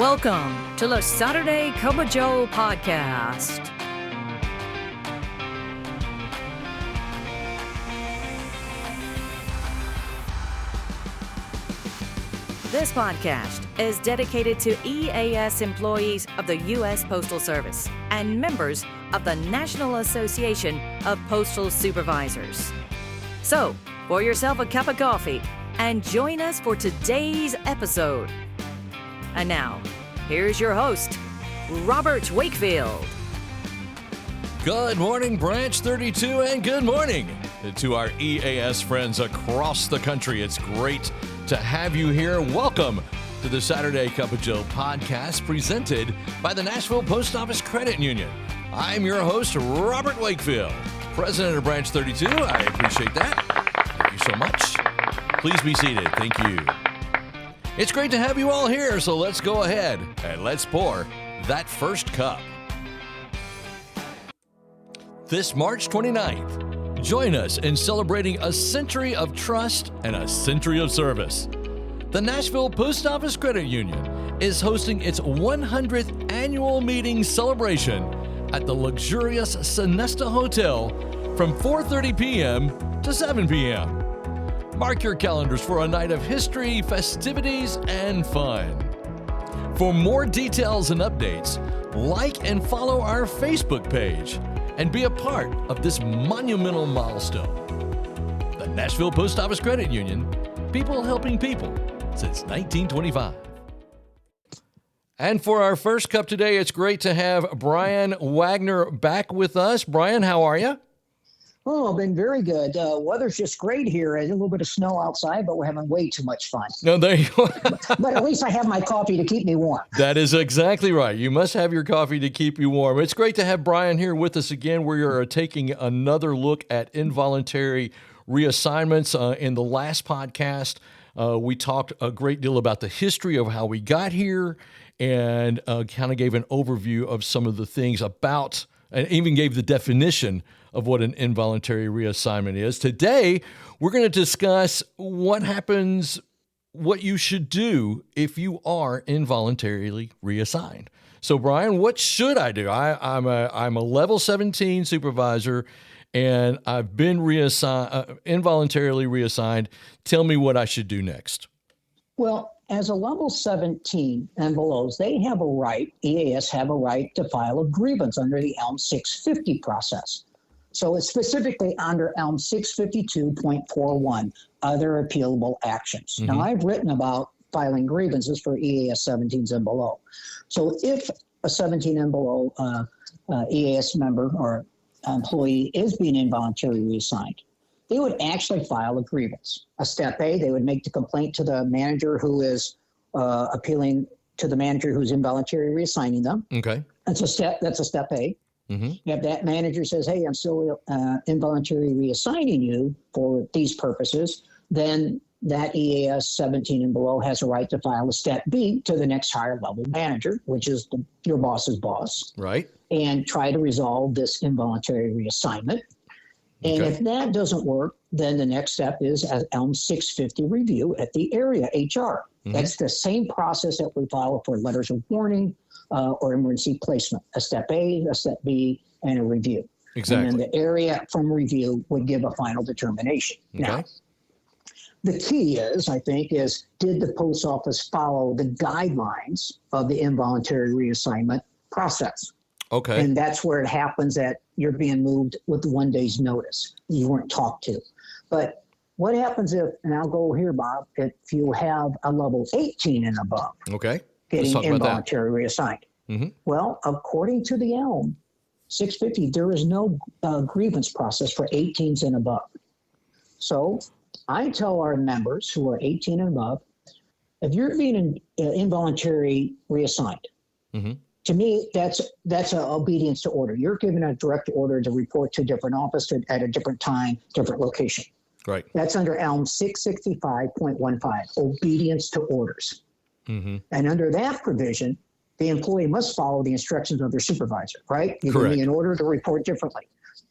Welcome to the Saturday Cup of Joe podcast. This podcast is dedicated to EAS employees of the U.S. Postal Service and members of the National Association of Postal Supervisors. So, pour yourself a cup of coffee and join us for today's episode. And now, here's your host, Robert Wakefield. Good morning, Branch 32, and good morning to our EAS friends across the country. It's great to have you here. Welcome to the Saturday Cup of Joe podcast presented by the Nashville Post Office Credit Union. I'm your host, Robert Wakefield, president of Branch 32. I appreciate that. Thank you so much. Please be seated. Thank you. It's great to have you all here, so let's go ahead and let's pour that first cup. This March 29th, join us in celebrating a century of trust and a century of service. The Nashville Post Office Credit Union is hosting its 100th annual meeting celebration at the luxurious Sonesta Hotel from 4:30 p.m. to 7 p.m. Mark your calendars for a night of history, festivities, and fun. For more details and updates, like and follow our Facebook page and be a part of this monumental milestone. The Nashville Post Office Credit Union, people helping people since 1925. And for our first cup today, it's great to have Brian Wagner back with us. Brian, how are you? Oh, been very good. Weather's just great here. A little bit of snow outside, but we're having way too much fun. No, there you go. But at least I have my coffee to keep me warm. That is exactly right. You must have your coffee to keep you warm. It's great to have Brian here with us again. We are taking another look at involuntary reassignments. In the last podcast, we talked a great deal about the history of how we got here and kind of gave an overview of some of the things about, and even gave the definition of what an involuntary reassignment is. Today, we're going to discuss what happens, what you should do if you are involuntarily reassigned. So, Brian, what should I do? I'm a level 17 supervisor, and I've been involuntarily reassigned. Tell me what I should do next. Well, as a level 17 and below, they have a right, EAS have a right to file a grievance under the ELM 650 process. So it's specifically under ELM 652.41, other appealable actions. Mm-hmm. Now, I've written about filing grievances for EAS 17s and below. So if a 17 and below EAS member or employee is being involuntarily reassigned, they would actually file a grievance. A step A, they would make the complaint to the manager who is appealing to the manager who's involuntarily reassigning them. Okay. That's a step A. Mm-hmm. If that manager says, hey, I'm still involuntarily reassigning you for these purposes, then that EAS 17 and below has a right to file a step B to the next higher level manager, which is your boss's boss. Right. And try to resolve this involuntary reassignment. And if that doesn't work, then the next step is an ELM 650 review at the area HR. Mm-hmm. That's the same process that we follow for letters of warning or emergency placement. A step A, a step B, and a review. Exactly. And then the area from review would give a final determination. Okay. Now, the key is, I think, is did the post office follow the guidelines of the involuntary reassignment process? Okay. And that's where it happens that you're being moved with 1 day's notice. You weren't talked to. But what happens if, and I'll go here, Bob, if you have a level 18 and above getting involuntary reassigned? Mm-hmm. Well, according to the ELM 650, there is no grievance process for 18s and above. So I tell our members who are 18 and above, if you're being involuntary reassigned, mm-hmm. to me, that's an obedience to order. You're given a direct order to report to a different office at a different time, different location. Right. That's under ELM 665.15, obedience to orders. Mm-hmm. And under that provision, the employee must follow the instructions of their supervisor, right? You give me an order to report differently.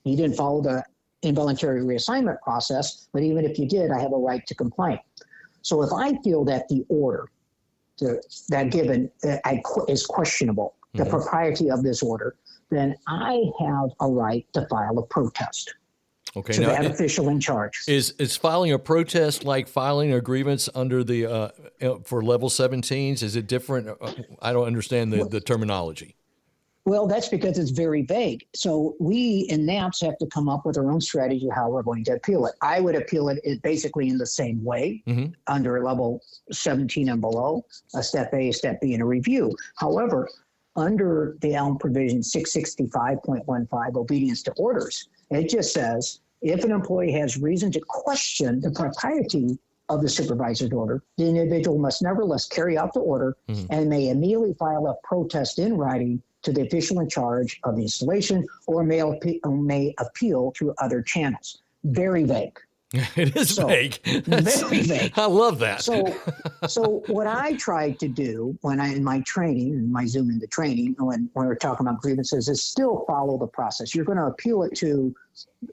You didn't follow the involuntary reassignment process, but even if you did, I have a right to complain. So if I feel that the order that given is questionable, the propriety of this order, then I have a right to file a protest. Okay, to now that official in charge. Is filing a protest like filing a grievance under the for level 17s? Is it different? I don't understand the terminology. Well, that's because it's very vague. So we in NAPS have to come up with our own strategy how we're going to appeal it. I would appeal it basically in the same way under level 17 and below, a step A, step B, and a review. However, under the ELM provision 665.15, obedience to orders, it just says if an employee has reason to question the propriety of the supervisor's order, the individual must nevertheless carry out the order and may immediately file a protest in writing to the official in charge of the installation or may appeal through other channels. Very vague. It is vague. Very vague. I love that. So what I tried to do in my training, in my Zoom into training, when we're talking about grievances, is still follow the process. You're going to appeal it to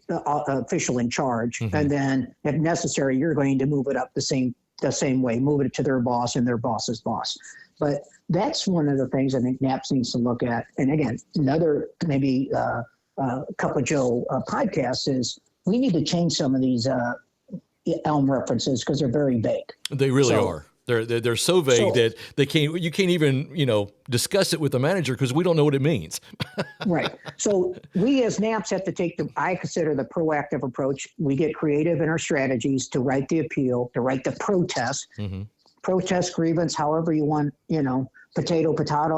the official in charge, and then if necessary, you're going to move it up the same way, move it to their boss and their boss's boss. But that's one of the things I think NAPS needs to look at. And again, another maybe Cup of Joe podcast is we need to change some of these ELM references because they're very vague. They really are. They're so vague that you can't even discuss it with the manager because we don't know what it means. Right. So we as NAPS have to take I consider the proactive approach. We get creative in our strategies to write the appeal, to write the protest, protest grievance, however you want, potato,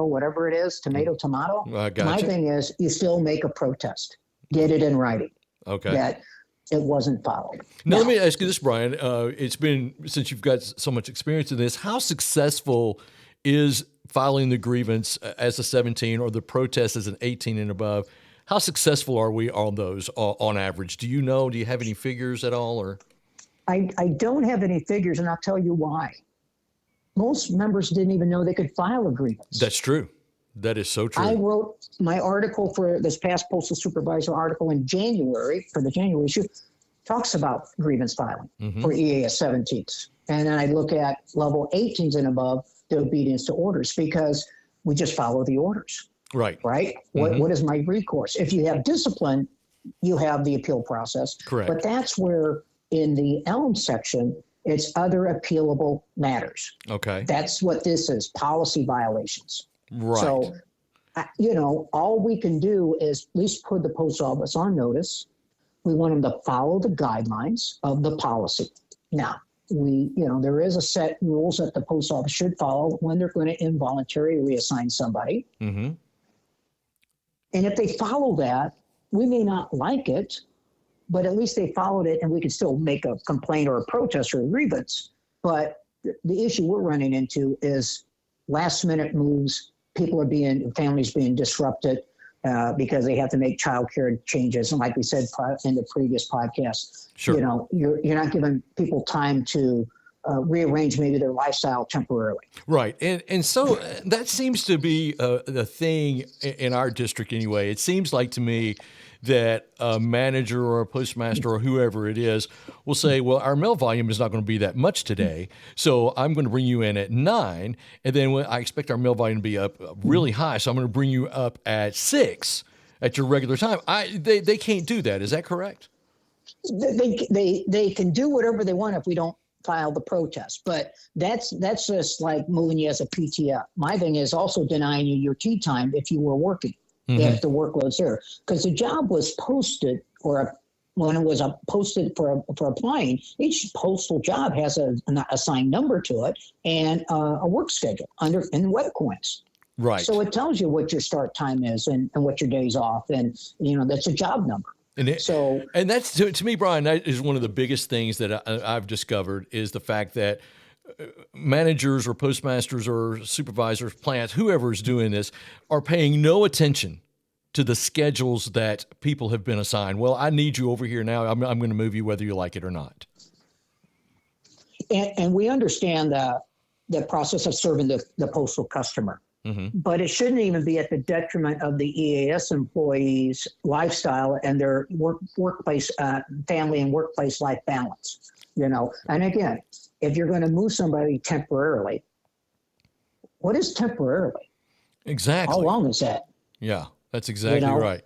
whatever it is, tomato. Gotcha. My thing is you still make a protest, get it in writing. Okay. That it wasn't followed. Now, let me ask you this, Brian. It's been, since you've got so much experience in this, how successful is filing the grievance as a 17 or the protest as an 18 and above? How successful are we on those on average? Do you know? Do you have any figures at all? Or I don't have any figures, and I'll tell you why. Most members didn't even know they could file a grievance. That's true. That is so true. I wrote my article for this past postal supervisor article in January, for the January issue, talks about grievance filing for EAS 17s. And then I look at level 18s and above, the obedience to orders, because we just follow the orders. Right. Right? What is my recourse? If you have discipline, you have the appeal process. Correct. But that's where in the ELM section, it's other appealable matters. Okay. That's what this is, policy violations. Right. So, all we can do is at least put the post office on notice. We want them to follow the guidelines of the policy. Now, there is a set rules that the post office should follow when they're going to involuntary reassign somebody. And if they follow that, we may not like it, but at least they followed it, and we can still make a complaint or a protest or a grievance. But the issue we're running into is last minute moves. Families being disrupted because they have to make childcare changes. And like we said in the previous podcast, you're not giving people time to rearrange maybe their lifestyle temporarily. Right. And so that seems to be the thing in our district anyway. It seems like to me that a manager or a postmaster or whoever it is will say, well, our mail volume is not going to be that much today, so I'm going to bring you in at 9, and then I expect our mail volume to be up really high, so I'm going to bring you up at 6 at your regular time. They can't do that. Is that correct? They can do whatever they want if we don't file the protest, but that's just like moving you as a PTF. My thing is also denying you your tea time if you were working. If the workload's there, because the job was posted, when it was posted for applying, each postal job has an assigned number to it and a work schedule in web coins. Right. So it tells you what your start time is and what your days off, and that's a job number. And that's to me, Brian, that is one of the biggest things that I've discovered is the fact that managers or postmasters or supervisors, plants, whoever is doing this, are paying no attention to the schedules that people have been assigned. Well, I need you over here now. I'm going to move you whether you like it or not. And we understand the process of serving the postal customer. But it shouldn't even be at the detriment of the EAS employees' lifestyle and their workplace, family and workplace life balance. And again, if you're going to move somebody temporarily, what is temporarily? Exactly. How long is that? Yeah, that's exactly right.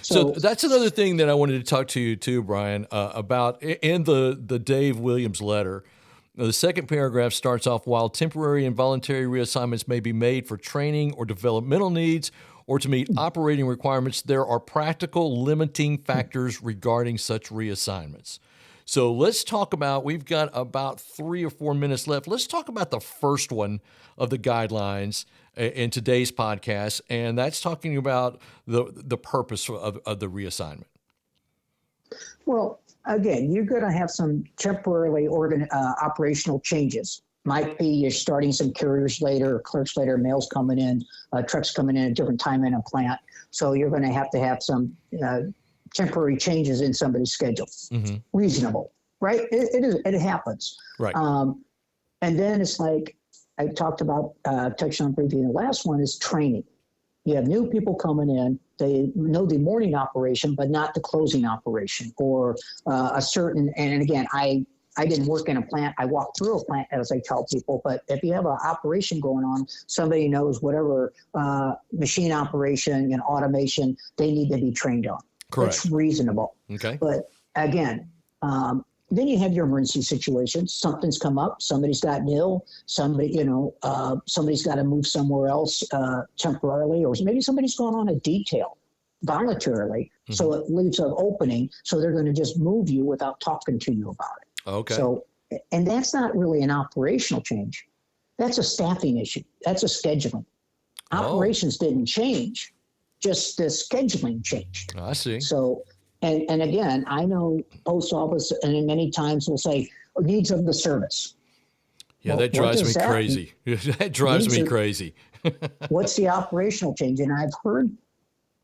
So that's another thing that I wanted to talk to you too, Brian, about in the Dave Williams letter. The second paragraph starts off, while temporary and voluntary reassignments may be made for training or developmental needs or to meet operating requirements, there are practical limiting factors regarding such reassignments. So let's talk about, we've got about 3 or 4 minutes left. Let's talk about the first one of the guidelines in today's podcast, and that's talking about the purpose of the reassignment. Well, again, you're going to have some temporarily operational changes. Might be you're starting some couriers later, or clerks later, mail's coming in, trucks coming in at a different time in a plant. So you're going to have some temporary changes in somebody's schedule. Mm-hmm. Reasonable, right? It happens. Right. And then it's like I talked about, touched on briefly in the last one, is training. You have new people coming in. They know the morning operation, but not the closing operation, or a certain. And again, I didn't work in a plant. I walked through a plant, as I tell people. But if you have an operation going on, somebody knows whatever machine operation and automation they need to be trained on. Correct. It's reasonable. Okay. But again, then you have your emergency situations. Something's come up. Somebody's gotten ill. Somebody's got to move somewhere else temporarily, or maybe somebody's gone on a detail voluntarily. Mm-hmm. So it leaves an opening. So they're going to just move you without talking to you about it. Okay. So, and that's not really an operational change. That's a staffing issue. That's a scheduling. Operations didn't change. Just the scheduling changed. I see. So, and again, I know post office and many times will say needs of the service. Yeah, that drives me crazy. That drives me crazy. What's the operational change? And I've heard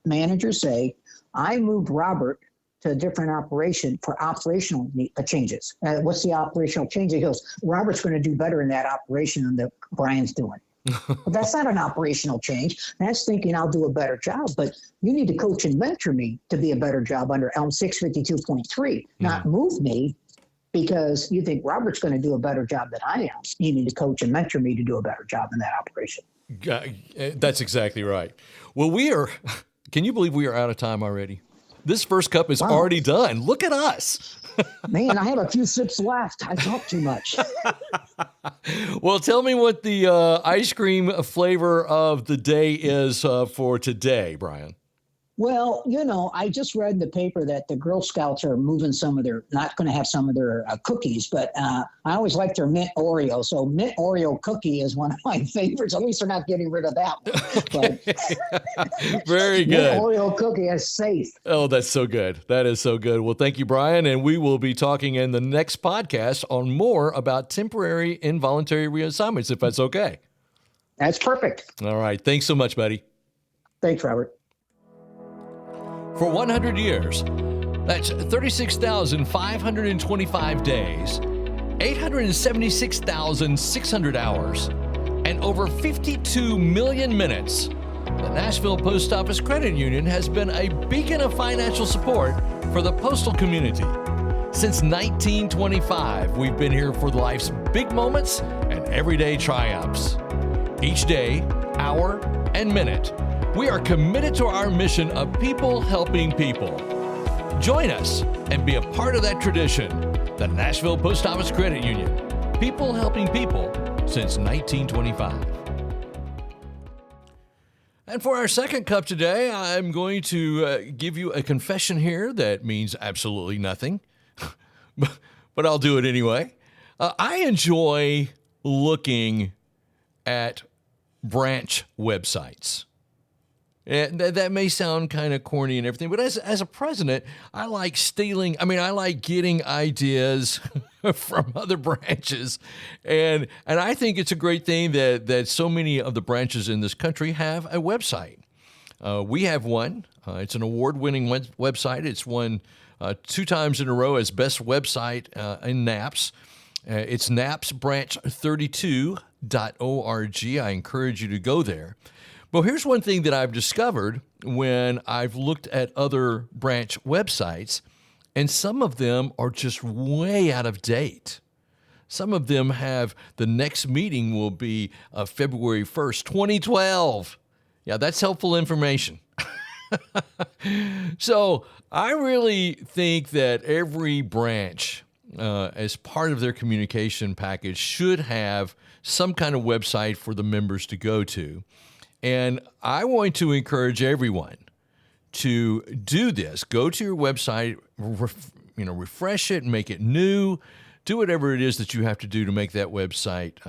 managers say, I moved Robert to a different operation for operational changes. What's the operational change? He goes, Robert's going to do better in that operation than that Brian's doing. Well, that's not an operational change. That's thinking I'll do a better job, but you need to coach and mentor me to be a better job under ELM 652.3, not move me because you think Robert's going to do a better job than I am. You need to coach and mentor me to do a better job in that operation. That's exactly right. Well, can you believe we are out of time already? This first cup is already done. Look at us. Man, I have a few sips left. I talk too much. Well, tell me what the ice cream flavor of the day is for today, Brian. Well, I just read in the paper that the Girl Scouts are moving not going to have some of their cookies, but I always like their mint Oreo. So mint Oreo cookie is one of my favorites. At least they're not getting rid of that one. But very good. Mint Oreo cookie is safe. Oh, that's so good. That is so good. Well, thank you, Brian. And we will be talking in the next podcast on more about temporary involuntary reassignments, if that's okay. That's perfect. All right. Thanks so much, buddy. Thanks, Robert. For 100 years, that's 36,525 days, 876,600 hours, and over 52 million minutes, the Nashville Post Office Credit Union has been a beacon of financial support for the postal community. Since 1925, we've been here for life's big moments and everyday triumphs. Each day, hour, and minute, we are committed to our mission of people helping people. Join us and be a part of that tradition. The Nashville Post Office Credit Union. People helping people since 1925. And for our second cup today, I'm going to give you a confession here that means absolutely nothing, but I'll do it anyway. I enjoy looking at branch websites. And that may sound kind of corny and everything, but as a president, I like I like getting ideas from other branches. And I think it's a great thing that so many of the branches in this country have a website. We have one. It's an award-winning website. It's won 2 times in a row as best website in NAPS. It's napsbranch32.org. I encourage you to go there. But here's one thing that I've discovered when I've looked at other branch websites, and some of them are just way out of date. Some of them have the next meeting will be February 1st, 2012. Yeah, that's helpful information. So I really think that every branch, as part of their communication package, should have some kind of website for the members to go to. And I want to encourage everyone to do this. Go to your website, refresh it, make it new, do whatever it is that you have to do to make that website,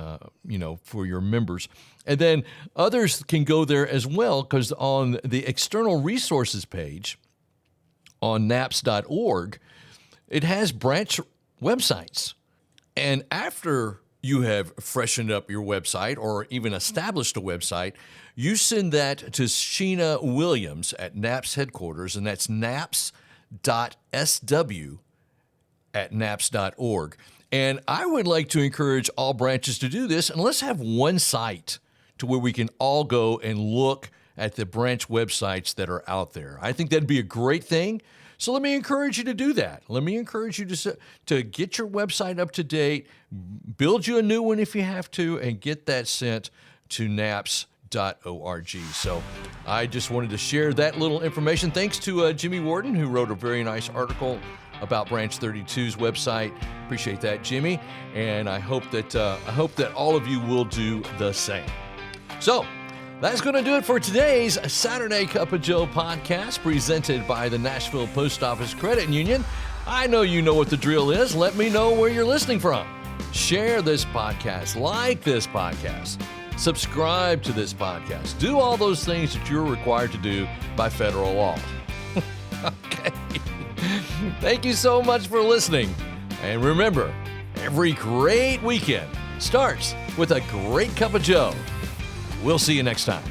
for your members. And then others can go there as well, because on the external resources page on naps.org, it has branch websites. And after you have freshened up your website or even established a website, you send that to Sheena Williams at NAPS headquarters, and that's naps.sw@naps.org. And I would like to encourage all branches to do this, and let's have one site to where we can all go and look at the branch websites that are out there. I think that'd be a great thing. So let me encourage you to do that. Let me encourage you to get your website up to date, build you a new one if you have to, and get that sent to naps.org. So I just wanted to share that little information. Thanks to Jimmy Warden, who wrote a very nice article about Branch 32's website. Appreciate that, Jimmy. And I hope that all of you will do the same. So that's going to do it for today's Saturday Cup of Joe podcast, presented by the Nashville Post Office Credit Union. I know you know what the drill is. Let me know where you're listening from. Share this podcast, like this podcast, subscribe to this podcast. Do all those things that you're required to do by federal law. Okay. Thank you so much for listening. And remember, every great weekend starts with a great cup of Joe. We'll see you next time.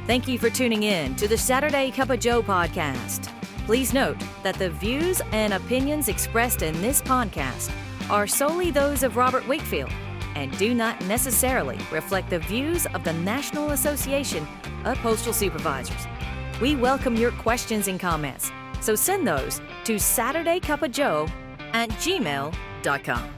Thank you for tuning in to the Saturday Cup of Joe podcast. Please note that the views and opinions expressed in this podcast are solely those of Robert Wakefield and do not necessarily reflect the views of the National Association of Postal Supervisors. We welcome your questions and comments, so send those to SaturdayCupOfJoe@gmail.com.